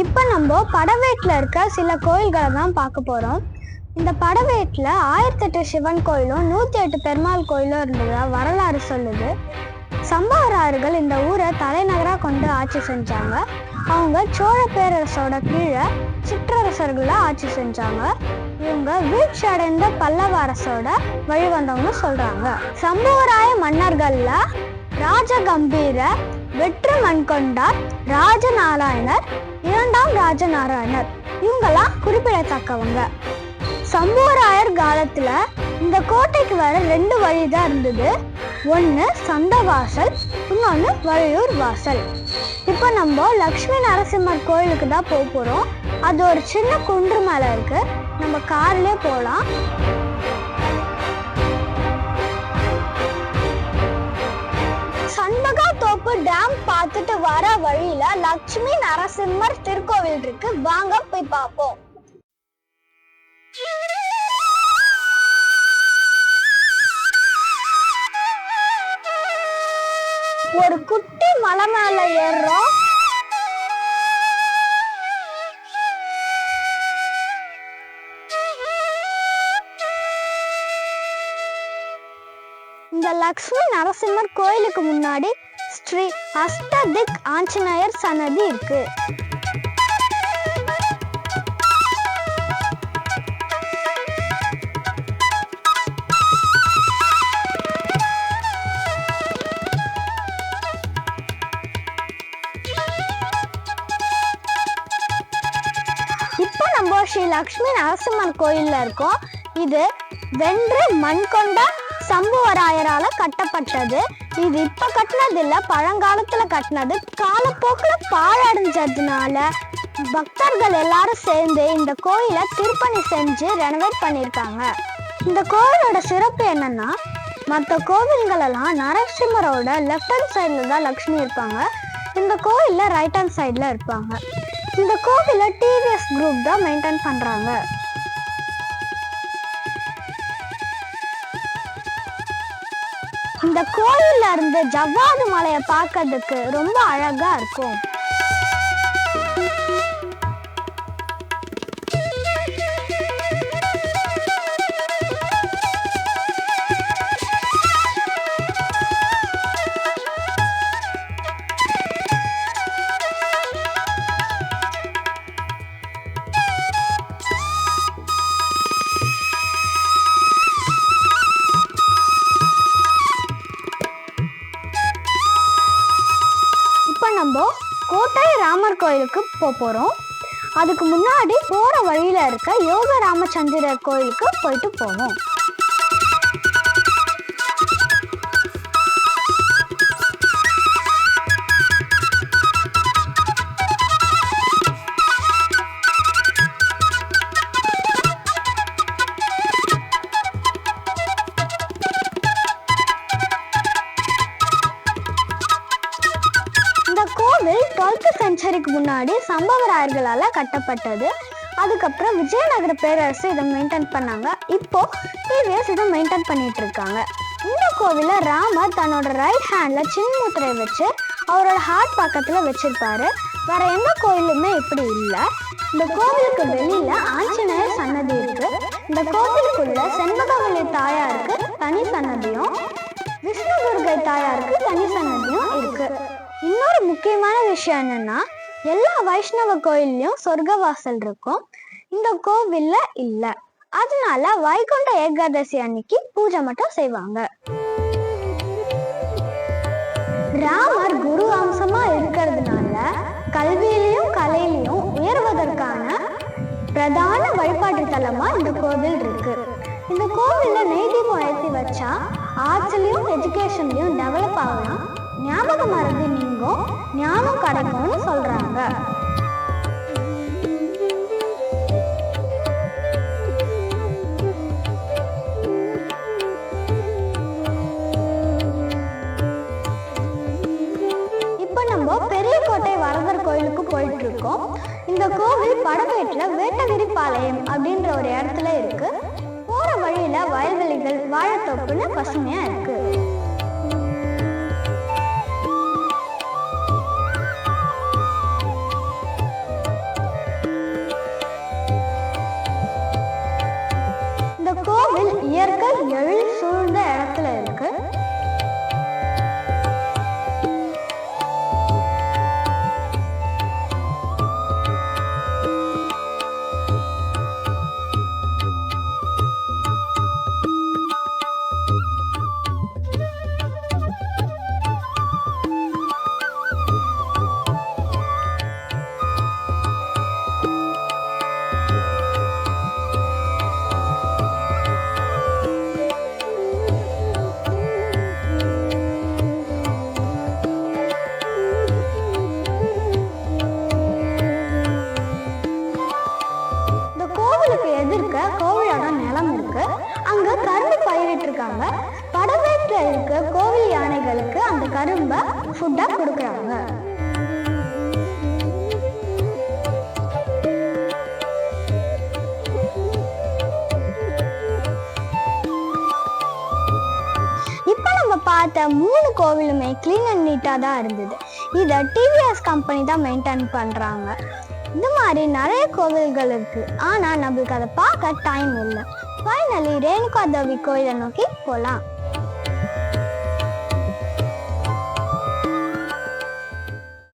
இப்போ நம்ம படவேட்டில் இருக்க சில கோயில்களை தான் பார்க்க போகிறோம். இந்த படவேட்டில் 1008 சிவன் கோயிலும் 108 பெருமாள் கோயிலும் இருந்ததா வரலாறு சொல்லுது. சம்பவராயர்கள் இந்த ஊரை தலைநகராக கொண்டு ஆட்சி செஞ்சாங்க. அவங்க சோழ பேரரசோட கீழே சிற்றரசர்களை ஆட்சி செஞ்சாங்க. இவங்க வீழ்ச்சி அடைந்த பல்லவ அரசோட வழி வந்தவங்க சொல்றாங்க. சம்பவராய மன்னர்கள்ல ராஜகம்பீர, வெற்று மண்கொண்டார், ராஜநாராயணர், 2ஆம் ராஜநாராயணர் இவங்கெல்லாம் குறிப்பிடத்தக்கவங்க. சம்புவராயர் காலத்துல இந்த கோட்டைக்கு வர 2 வழிதான் இருந்தது. ஒன்று சந்த வாசல், இன்னொன்று வழியூர் வாசல். இப்போ நம்ம லக்ஷ்மி நரசிம்மர் கோயிலுக்கு தான் போக போகிறோம். அது ஒரு சின்ன குன்று மேலே இருக்கு. நம்ம கார்லேயே போகலாம். சண்பகா தோப்பு டேம் பார்த்துட்டு வர வழியில லக்ஷ்மி நரசிம்மர் திருக்கோவில் இருக்கு. வாங்க போய் பார்ப்போம். ஒரு குட்டி மலை மேல ஏறுறோம். இந்த லக்ஷ்மி நரசிம்மர் கோயிலுக்கு முன்னாடி ஸ்ரீ அஷ்டதிக் ஆஞ்சநேயர் சன்னதி இருக்கு. இப்போ நம்ம ஸ்ரீ லக்ஷ்மி நரசிம்மர் கோயில்ல இருக்கோம். இது வென்று மண் கொண்ட சம்புவராயரால கட்டப்பட்டது. இது இப்ப கட்டினது இல்ல, பழங்காலத்துல கட்டினது. காலப்போக்குல பாழடைஞ்சதுனால பக்தர்கள் எல்லாரும் சேர்ந்து இந்த கோயிலை திருப்பணி செஞ்சு ரெனோவேட் பண்ணியிருக்காங்க. இந்த கோயிலோட சிறப்பு என்னன்னா, மற்ற கோவில்கள் எல்லாம் நரசிம்மரோட லெஃப்ட் ஹேண்ட் சைட்ல தான் லக்ஷ்மி இருப்பாங்க. இந்த கோயில்ல ரைட் ஹேண்ட் சைட்ல இருப்பாங்க. இந்த கோவிலை டிவிஎஸ் குரூப் தான் மெயின்டைன் பண்றாங்க. இந்த கோயில்ல இருந்து ஜவ்வாது மலையை பார்க்கிறதுக்கு ரொம்ப அழகா இருக்கும். நம்ம கோட்டை ராமர் கோயிலுக்கு போறோம். அதுக்கு முன்னாடி போற வழியில இருக்க யோக ராமச்சந்திரர் கோயிலுக்கு போயிட்டு போவோம். கோவில் 12th செஞ்சுரிக்கு முன்னாடி சம்பவராயர்களால கட்டப்பட்டது. அதுக்கப்புறம் விஜயநகர பேரரசு இதை மெயின்டைன் பண்ணாங்க. இப்போ டிவிஎஸ் இதை மெயின்டைன் பண்ணிட்டு இருக்காங்க. இந்த கோவில ராமர் தன்னோட ரைட் ஹேண்ட்ல சின்ன முத்திரை வச்சு அவரோட ஹார்ட் பக்கத்துல வச்சிருப்பாரு. வேற எந்த கோவிலுமே இப்படி இல்லை. இந்த கோவிலுக்கு வெளியில ஆஞ்சநேயர் சன்னதி இருக்கு. இந்த கோவிலுக்குள்ள செண்பகவல்லி தாயாருக்கு தனி சன்னதியும், விஷ்ணு துர்கை தாயாருக்கு தனி சன்னதியும் இருக்கு. இன்னொரு முக்கியமான விஷயம் என்னன்னா, எல்லா வைஷ்ணவ கோயில்லையும் சொர்க்கவாசல் இருக்கும். இந்த கோவில்ல இல்ல. அதனால வைகுண்ட ஏகாதசி அன்னைக்கு பூஜை மட்டும் செய்வாங்க. ராமர் குரு அம்சமா இருக்கிறதுனால கல்வியிலையும் கலையிலையும் உயர்வதற்கான பிரதான வழிபாட்டு தலமா இந்த கோவில் இருக்கு. இந்த கோவில்ல நெய்தீபம் ஏற்றி வச்சா ஆர்ட்ஸ்லயும் எஜுகேஷன்லயும் டெவலப் ஆகலாம், ஞாபக மறதி நீங்கும், ஞானம் கிடைக்கும்னு சொல்றாங்க. இப்ப நம்ம பெரிய கோட்டை வரதர் கோயிலுக்கு போயிட்டு இருக்கோம். இந்த கோவில் படவேட்டுல வேட்டகிரிபாளையம் அப்படின்ற ஒரு இடத்துல இருக்கு. போற வழியில வயல்வெளிகள், வாழைத்தோப்புன்னு பசுமையா இருக்கு. ஃபுட்டா கொடுக்குறாங்க. இப்ப நம்ம பார்த்த 3 கோவிலுமே கிளீன் அண்ட் நீட்டா தான் இருந்தது. இதை டிவிஎஸ் கம்பெனி தான் மெயின்டைன் பண்றாங்க. இந்த மாதிரி நிறைய கோவில்கள் இருக்கு, ஆனா நம்மளுக்கு அதை பார்க்க டைம் இல்லை. ஃபைனலி ரேணுகா தேவி கோயிலை நோக்கி போலாம்.